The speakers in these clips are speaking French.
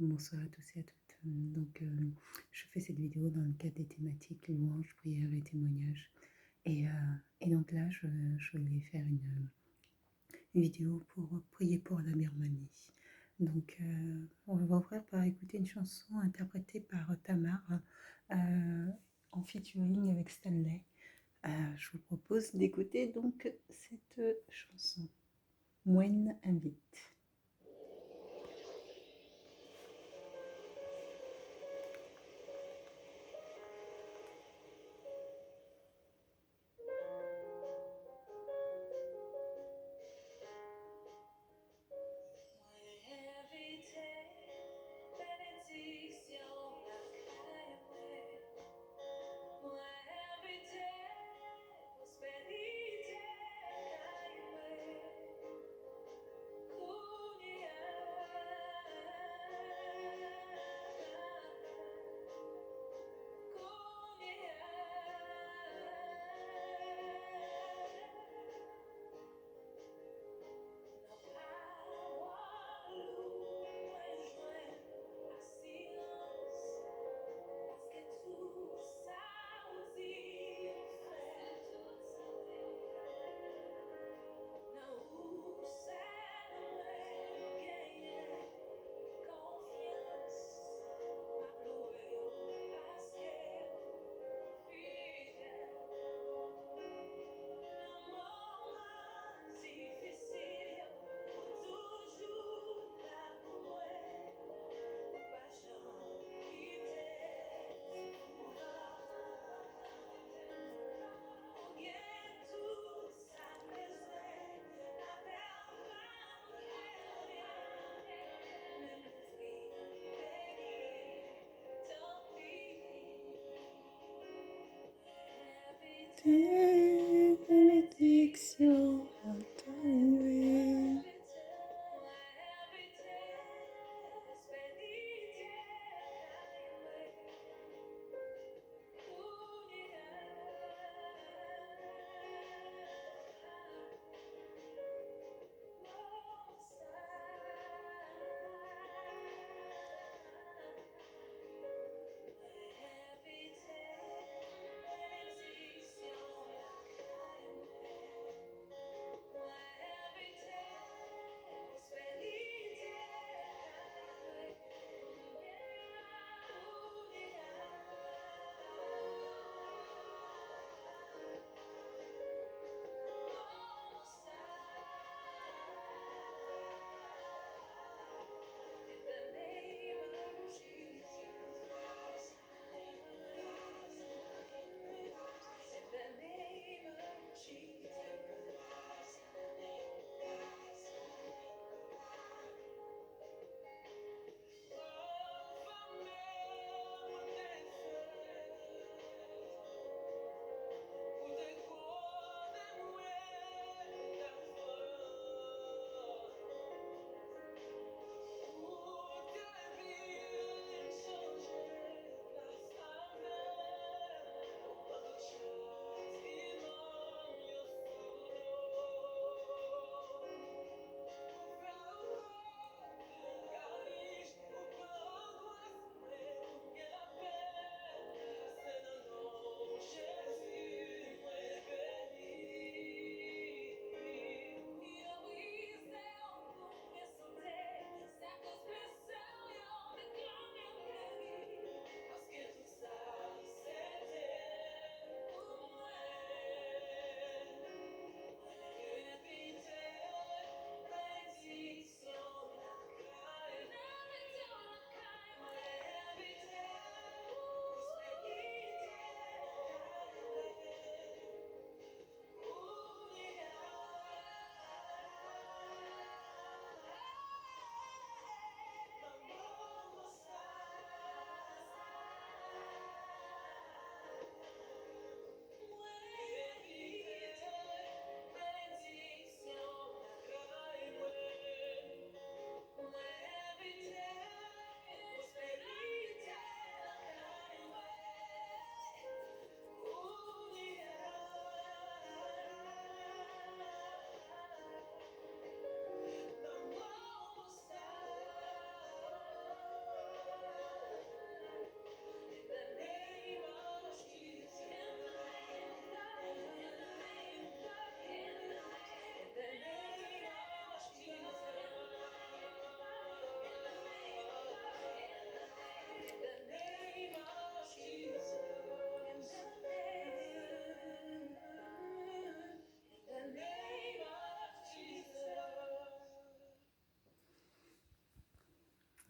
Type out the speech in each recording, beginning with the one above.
Bonsoir à tous et à toutes. Je fais cette vidéo dans le cadre des thématiques louanges, prières et témoignages. Et donc là, je voulais faire une vidéo pour prier pour la Birmanie. On va ouvrir par écouter une chanson interprétée par Tamar en featuring avec Stanley. Je vous propose d'écouter donc cette chanson. Moine invite.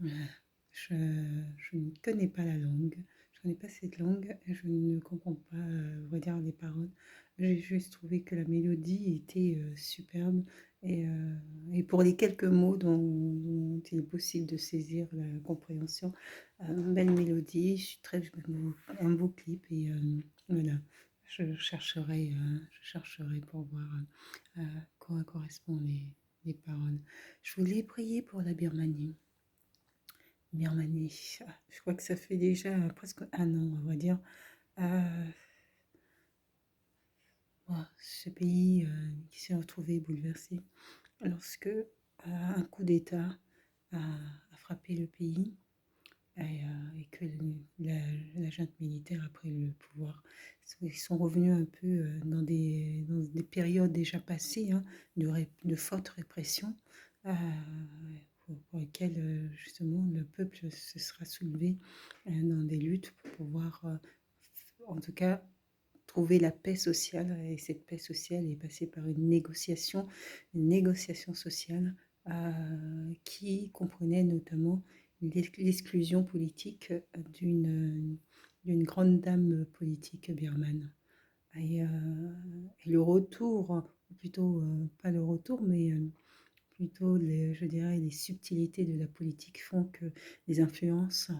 Euh, je ne connais pas la langue, je ne connais pas cette langue, je ne comprends pas, on va dire, les paroles. J'ai juste trouvé que la mélodie était superbe et pour les quelques mots dont il est possible de saisir la compréhension, belle mélodie, un beau clip et voilà. Je chercherai pour voir quoi correspondent les paroles. Je voulais prier pour la Birmanie. Birmanie, je crois que ça fait déjà presque un an, on va dire. Euh, Ce pays qui s'est retrouvé bouleversé lorsque un coup d'État a frappé le pays et que la junte militaire a pris le pouvoir. Ils sont revenus un peu dans des périodes déjà passées de forte répression pour lesquelles justement le peuple se sera soulevé dans des luttes pour pouvoir en tout cas trouver la paix sociale. Et cette paix sociale est passée par une négociation sociale qui comprenait notamment l'exclusion politique d'une grande dame politique birmane. Et, et le retour, ou plutôt pas le retour, mais plutôt je dirais les subtilités de la politique font que les influences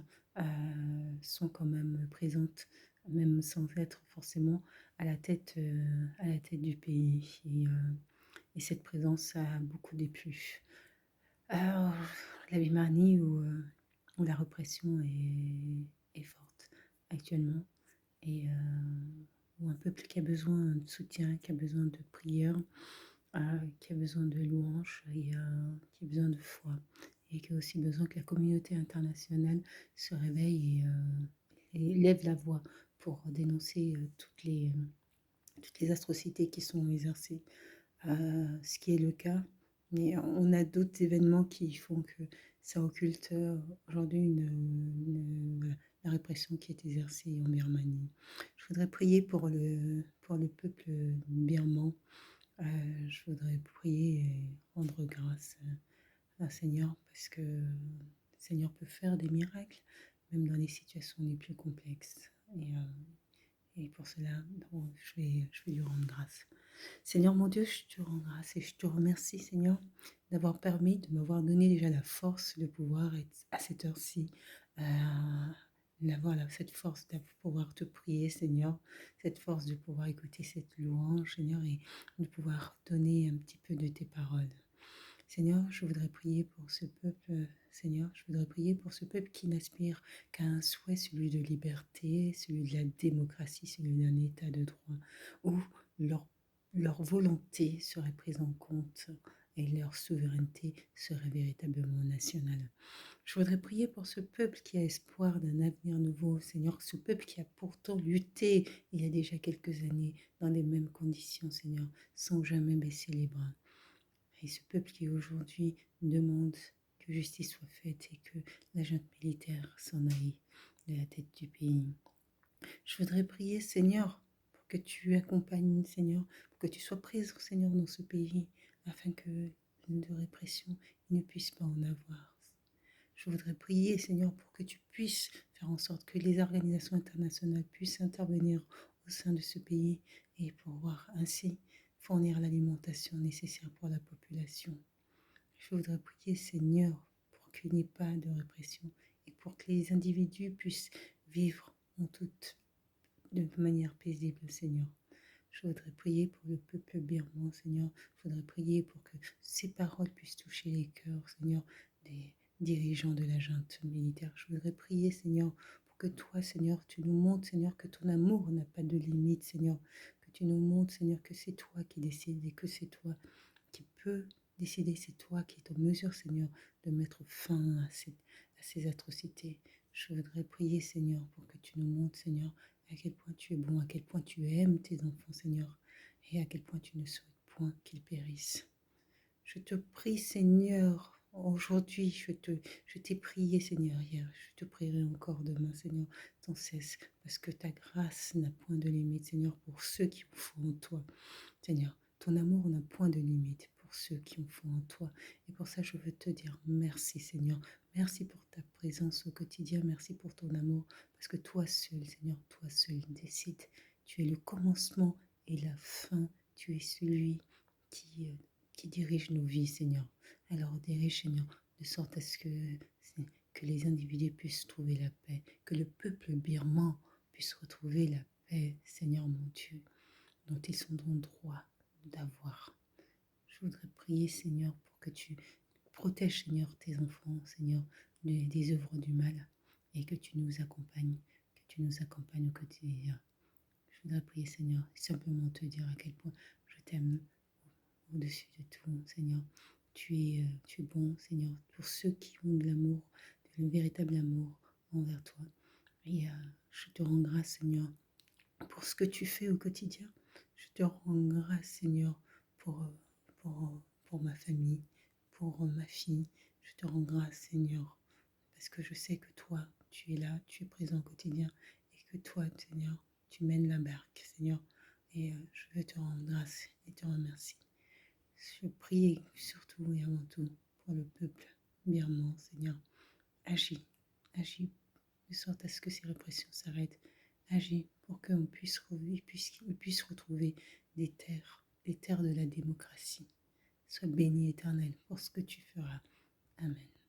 sont quand même présentes, même sans être forcément à la tête du pays. Et cette présence a beaucoup déplu. Alors, la Birmanie où la répression est forte actuellement et où un peuple qui a besoin de soutien, qui a besoin de prière, qui a besoin de louanges et qui a besoin de foi et qui a aussi besoin que la communauté internationale se réveille et lève la voix pour dénoncer toutes les atrocités qui sont exercées, ce qui est le cas. Mais on a d'autres événements qui font que ça occulte aujourd'hui voilà, la répression qui est exercée en Birmanie. Je voudrais prier pour le peuple birman. Je voudrais prier et rendre grâce à Seigneur parce que le Seigneur peut faire des miracles, même dans les situations les plus complexes. Et pour cela, donc, je vais lui rendre grâce. Seigneur mon Dieu, je te rends grâce et je te remercie, Seigneur, d'avoir permis, de m'avoir donné déjà la force de pouvoir être à cette heure-ci, d'avoir cette force de pouvoir te prier, Seigneur, cette force de pouvoir écouter cette louange, Seigneur, et de pouvoir donner un petit peu de tes paroles. Seigneur, je voudrais prier pour ce peuple, Seigneur, je voudrais prier pour ce peuple qui n'aspire qu'à un souhait, celui de liberté, celui de la démocratie, celui d'un état de droit, où leur, leur volonté serait prise en compte et leur souveraineté serait véritablement nationale. Je voudrais prier pour ce peuple qui a espoir d'un avenir nouveau, Seigneur, ce peuple qui a pourtant lutté il y a déjà quelques années dans les mêmes conditions, Seigneur, sans jamais baisser les bras. Et ce peuple qui aujourd'hui demande que justice soit faite et que la junte militaire s'en aille de la tête du pays. Je voudrais prier, Seigneur, pour que tu accompagnes, Seigneur, pour que tu sois présent, Seigneur, dans ce pays, afin que de répression, il ne puisse pas en avoir. Je voudrais prier, Seigneur, pour que tu puisses faire en sorte que les organisations internationales puissent intervenir au sein de ce pays et pouvoir ainsi fournir l'alimentation nécessaire pour la population. Je voudrais prier, Seigneur, pour qu'il n'y ait pas de répression et pour que les individus puissent vivre de manière paisible, Seigneur. Je voudrais prier pour le peuple birman, Seigneur. Je voudrais prier pour que ces paroles puissent toucher les cœurs, Seigneur, des dirigeants de la junte militaire. Je voudrais prier, Seigneur, pour que toi, Seigneur, tu nous montres, Seigneur, que ton amour n'a pas de limite, Seigneur. Que tu nous montres, Seigneur, que c'est toi qui décides et que c'est toi qui peux décider, c'est toi qui es en mesure, Seigneur, de mettre fin à ces atrocités. Je voudrais prier, Seigneur, pour que tu nous montres, Seigneur, à quel point tu es bon, à quel point tu aimes tes enfants, Seigneur, et à quel point tu ne souhaites point qu'ils périssent. Je te prie, Seigneur, aujourd'hui, je t'ai prié, Seigneur, hier, je te prierai encore demain, Seigneur, sans cesse, parce que ta grâce n'a point de limite, Seigneur, pour ceux qui ont foi en toi. Seigneur, ton amour n'a point de limite pour ceux qui ont foi en toi. Et pour ça, je veux te dire merci, Seigneur. Merci pour ta présence au quotidien. Merci pour ton amour. Parce que toi seul, Seigneur, toi seul décides. Tu es le commencement et la fin. Tu es celui qui, euh, qui dirige nos vies, Seigneur. Alors dirige, Seigneur, de sorte à ce que les individus puissent trouver la paix. Que le peuple birman puisse retrouver la paix, Seigneur mon Dieu, dont ils sont en droit d'avoir. Je voudrais prier, Seigneur, pour que tu protèges, Seigneur, tes enfants, Seigneur, des œuvres du mal, et que tu nous accompagnes, au quotidien. Je voudrais prier, Seigneur, et simplement te dire à quel point je t'aime au-dessus de tout, Seigneur. Tu es bon, Seigneur, pour ceux qui ont de l'amour, de véritable amour envers toi. Et je te rends grâce, Seigneur, pour ce que tu fais au quotidien. Je te rends grâce, Seigneur, pour, pour ma famille, pour ma fille. Je te rends grâce, Seigneur, parce que je sais que toi, tu es là, tu es présent au quotidien, et que toi, Seigneur, tu mènes la barque, Seigneur. Et je veux te rendre grâce et te remercier. Je prie surtout et avant tout pour le peuple birman, Seigneur. Agis, agis de sorte à ce que ces répressions s'arrêtent. Agis pour qu'on puisse revivre, puisqu'ils puissent retrouver des terres de la démocratie. Sois béni, Éternel, pour ce que tu feras. Amen.